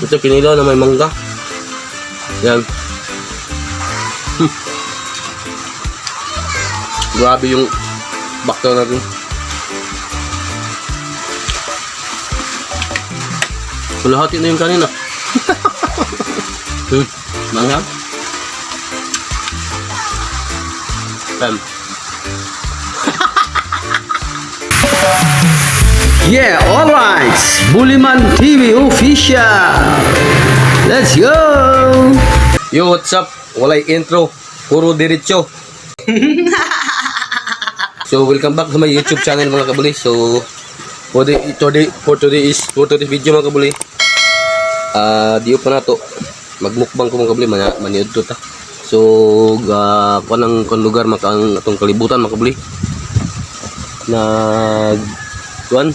Ito kinilaw na may mangga. Yan. Grabe yung bakto natin. Kalahati na yung kanina. Mangga. Yeah, alright. Buliman TV official. Let's go. Yo, what's up? Walay intro, puro diretso. So, welcome back to my YouTube channel mga kabuli. So, for today's video mga kabuli, diyo pa na to. Magmukbang ko mga kabuli, maniod to ta. So, kuan lugar makang atong kalibutan mga kabuli. Kuan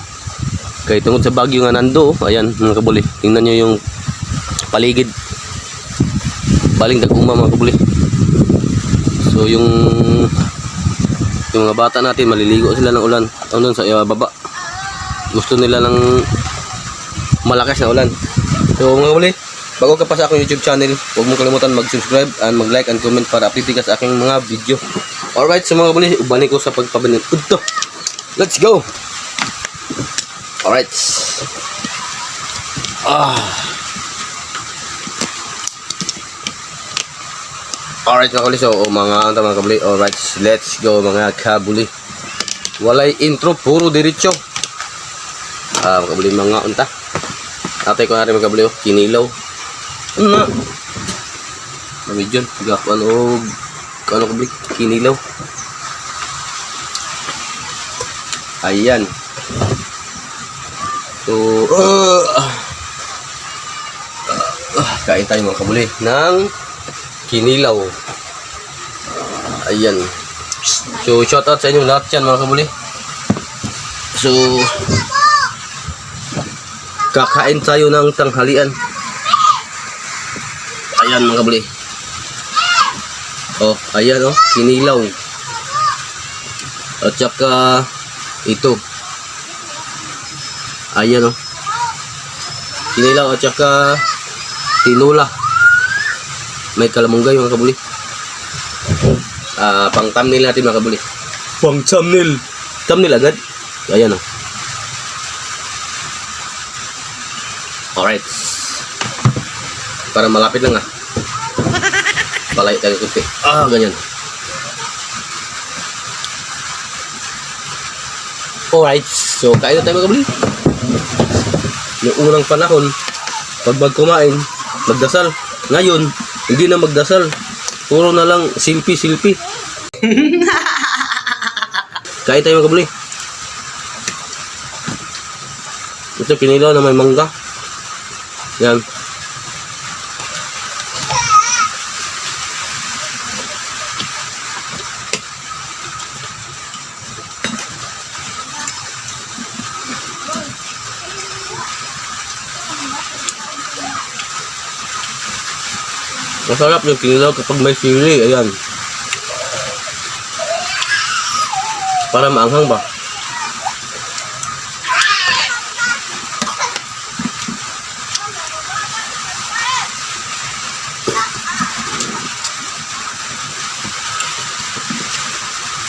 kay tungod sa bagyo nga nando, ayan mga kabuli. Tingnan nyo yung paligid. Baling daguma mga kabuli. So yung mga bata natin maliligo sila ng ulan doon sa baba. Gusto nila ng malakas na ulan. So mga kabuli, bago ka pa sa aking YouTube channel, huwag mong kalimutan mag-subscribe and mag-like and comment para update ka sa aking mga video. Alright, so mga kabuli, ubani ko sa pagpabanid. Let's go! Alright. Alright mga kabuli. So mga kabuli. Alright. Let's go mga kabuli. Walay intro. Puro diretso. Mga kabuli mga unta. Atay ko na rin mga kabuli. Kinilaw. Ano na? Namidyon. Gakawan o kabuli. Kinilaw. Ayan. So, kain tayo mga kabuli ng kinilaw. Ayan. So, shout out sa inyo lahat yan mga kabuli. So, kakain tayo ng tanghalian. Ayan mga kabuli. Oh, ayan oh, kinilaw. At saka ito. Ayan o. Kinilaw at saka tinula. May kalamunggay mga kabuli. Pang thumbnail natin mga kabuli. Pang thumbnail. Thumbnail agad. Ayan o. Alright. Para malapit lang Palay tayo kunti. Ganyan. Alright. So, kain na tayo mga kabuli. Noong unang panahon, pag kumain, magdasal. Ngayon, hindi na magdasal. Puro na lang silpi. Kain tayo mga kabuli. Ito kinilaw na may mangga. Yan. Masarap yung kinilaw kapag may sili. Ayan. Para maanghang ba?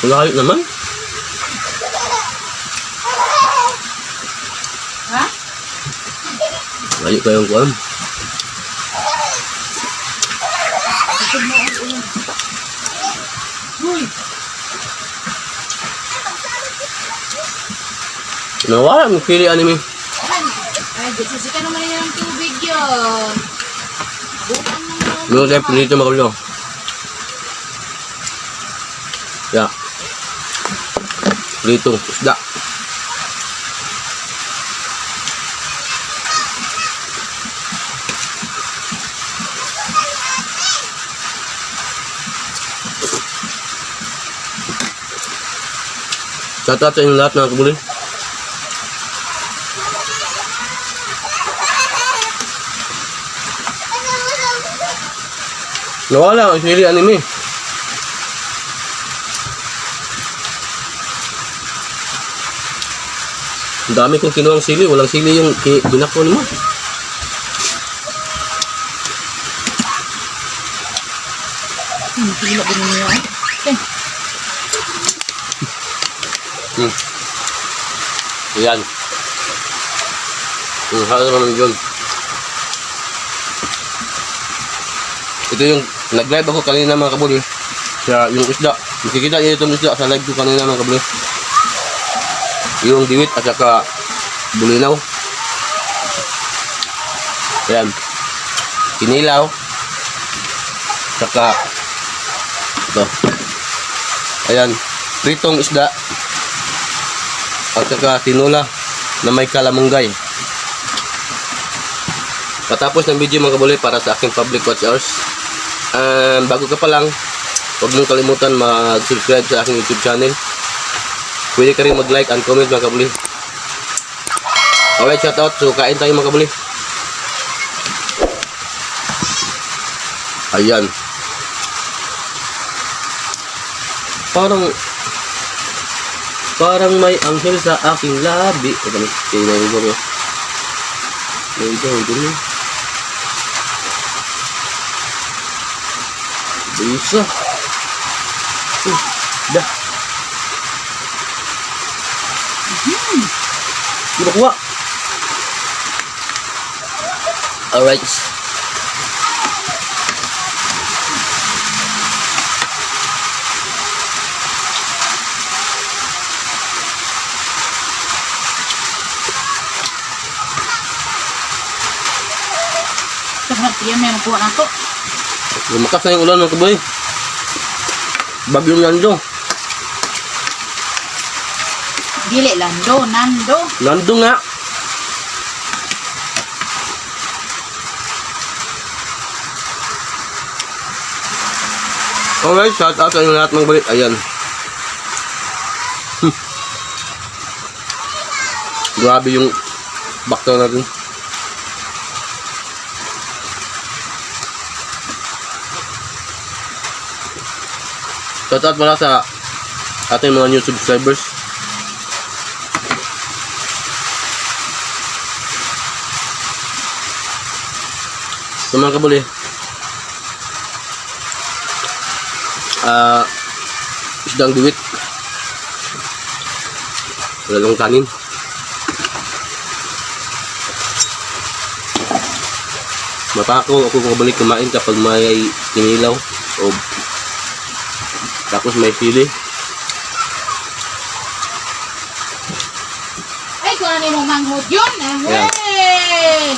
Layo naman. Ha? Layo kayong kuwan. Nawala mo pili anime. Ay, sisikan naman niya ng tubig yun. Bukang naman. Meron tayo pinito makulo. Ya. Pritong isda. Shout out sa inyo lahat mga kabuli. Nawala ang sili anime. Ang dami kong kinuha ang sili. Walang sili yung binako mo. Pila din niyo. Okay. Ayan. Halo naman yun. Ito yung nag-live ako kanina mga kabuli. Sa yung isda. Makikita niyo itong isda sa live ko kanina mga kabuli. Yung diwit at saka bulinaw. Ayan. Kinilaw. Saka ito. Ayan. Pritong isda. At saka tinula na may kalamunggay. Patapos ng video mga kabuli para sa aking public watch hours. Bago ka pa lang, huwag mong kalimutan mag-subscribe sa aking YouTube channel. Pwede ka rin mag-like and comment mga kabuli. Alright, shout out. So kain tayo mga kabuli. Ayan. Parang may anghel sa aking labi. Ito na, kailangan ko rin. Ito. Bisa. Dah. Kita kuha. Alright. Sarap yan, may nakuha na to. Lumakas na yung ulan mga kaboy. Bagyong Nando. Dili, Nando. Nando nga. Alright, shout out sa inyo lahat mga balik. Ayan. Grabe yung bakto natin. Shout out pala sa ating mga new subscribers. So mga kabuli, isdang duwit, wala lang kanin. Mapako ako kabalik kumain kapag may kinilaw o tapos may sili. Ay, kung ano yung manghod yun. Ayan. Hey!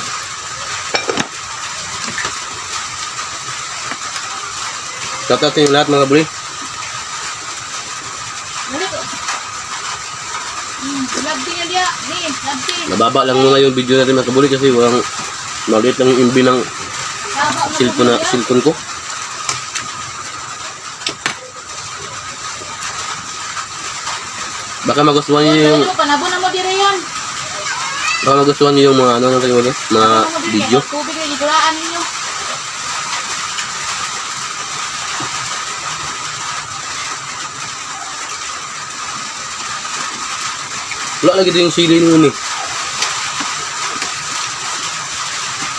Shout out sa inyo lahat mga kabuli. Labdi niya dia. Labdi. Nababa lang muna yung video natin mga kabuli kasi walang maliit lang yung imbi ng cellphone ko. Baka magustuhan niyo yung Panabon mo dire yan. baka magustuhan niyo yung mga ano natin ulit, mga video. Tubig ay igulaan ninyo. Wala lagi din yung sili nun eh.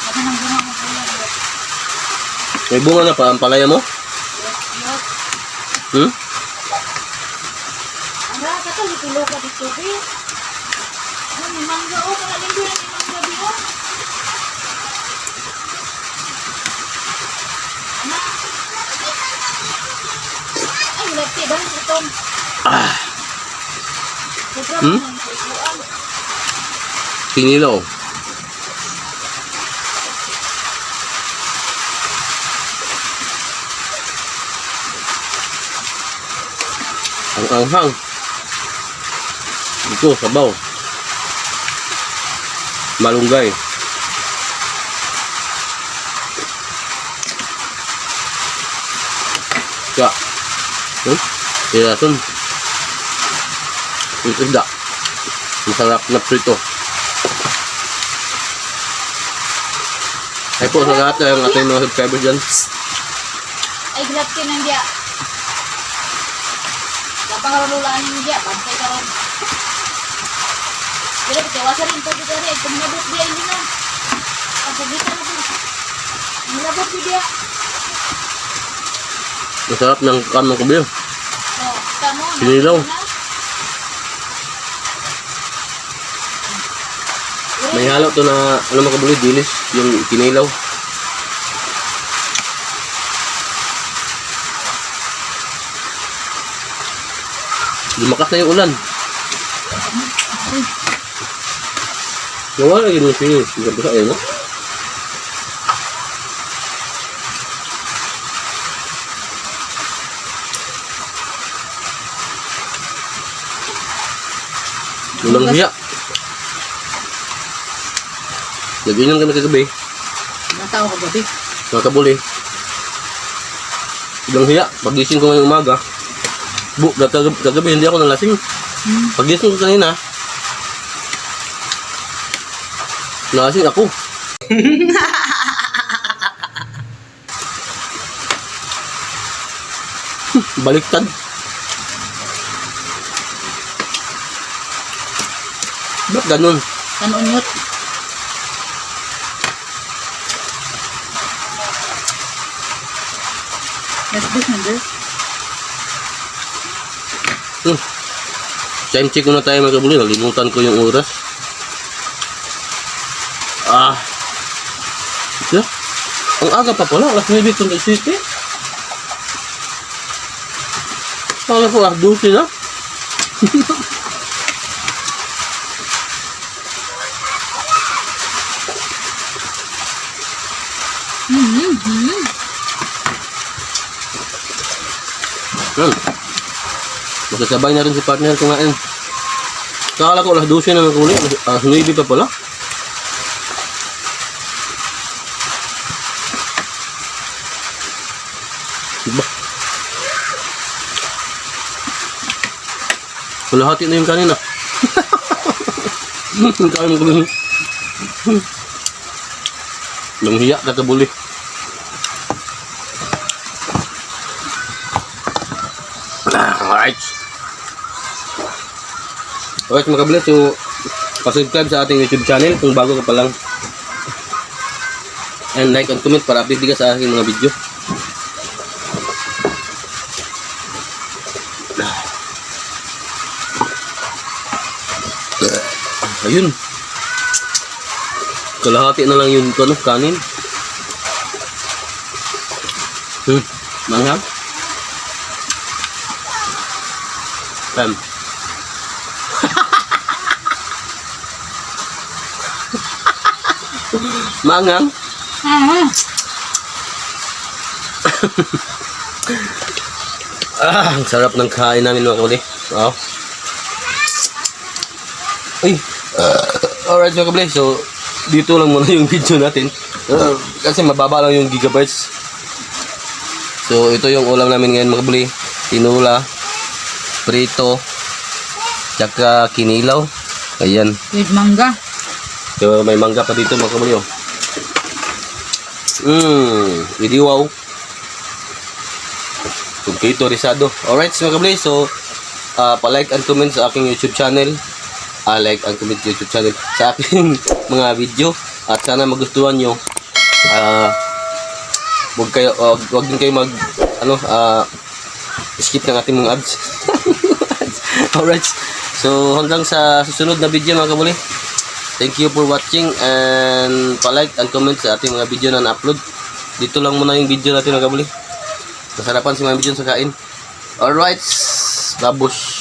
Baka nang bunga mo kuya. May bunga na pa ang palaya mo? Hmm? Ara, kato ditulo ka dito be. Ano may mangga o kana linggo na may mangga bi o. Ana. Ay, lati ba ito? Hmm? Kinilaw. Ang anghang. Ito, sabaw. Malunggay. Kak. Ilasun. Yung isda. Masarap na prito. Ay po sa lahat ng ating mga subscribers dyan. Ay, gilap ka nang dia. Kapag karulaan niyo dia, bantay ka ron. Pero kitawasan rin ito dito rin. Kung nabot dia, hindi na. Kasagitan na po. Nabot dia. Masarap ng kan mga kabuli. Oh, tamo. Kinilaw. May halo to na ano mga kabuli, dilis, yung kinilaw. Lumakas na yung ulan. Nawala yun yung sinis. Hindi ba ayun, no? Walang hiya. Nag-inom kami kagabi. Natawa ko gabi. Mga kabuli. Walang hiya. Pagising ko ngayong umaga. Kagabi hindi ako nalasing. Pagising ko kanina. Nalasing ako. Baliktad. Ba't ganun? Kanunyot. Let's do number. Time check muna tayo mga kabuli. Nalimutan ko yung oras. Yeah. Ang aga pa pala. Alas 9:27. Kala ko 12 na. Magkasabay na rin si partner kumain. Kala ko alas 12 na nakuli. Alas 9 pa pala. Diba? Kalahati na yung kanina. Ang kain ko lang. Langhiya na kabuli. Alright. Alright mga kabuli. So, pasubscribe sa ating YouTube channel kung bago ka pa lang. And like and comment para update ka sa aking mga video. Ayun. Kalahati na lang yung kanin. Manghang. Manghang. Ang sarap ng kain namin mga kabuli. Oh. Ay. Alright mga kabuli. So, dito lang muna yung video natin. Kasi mababa lang yung gigabytes. So, ito yung ulam namin ngayon mga kabuli. Tinula, prito, tsaka kinilaw. Ayan. With mangga. So, may mangga pa dito mga kabuli. Idiwaw. Potato risado. Alright mga kabuli. So, pa-like and comment sa aking YouTube channel. Like and comment YouTube channel sa aking mga video. At sana magustuhan nyo. Huwag din kayo mag skip ng ating mga ads. Alright. So, hanggang sa susunod na video mga kabuli. Thank you for watching and pa-like and comment sa ating mga video na na-upload. Dito lang muna yung video natin mga kabuli. Nasarapan si mga video sa kain. Alright. Labos.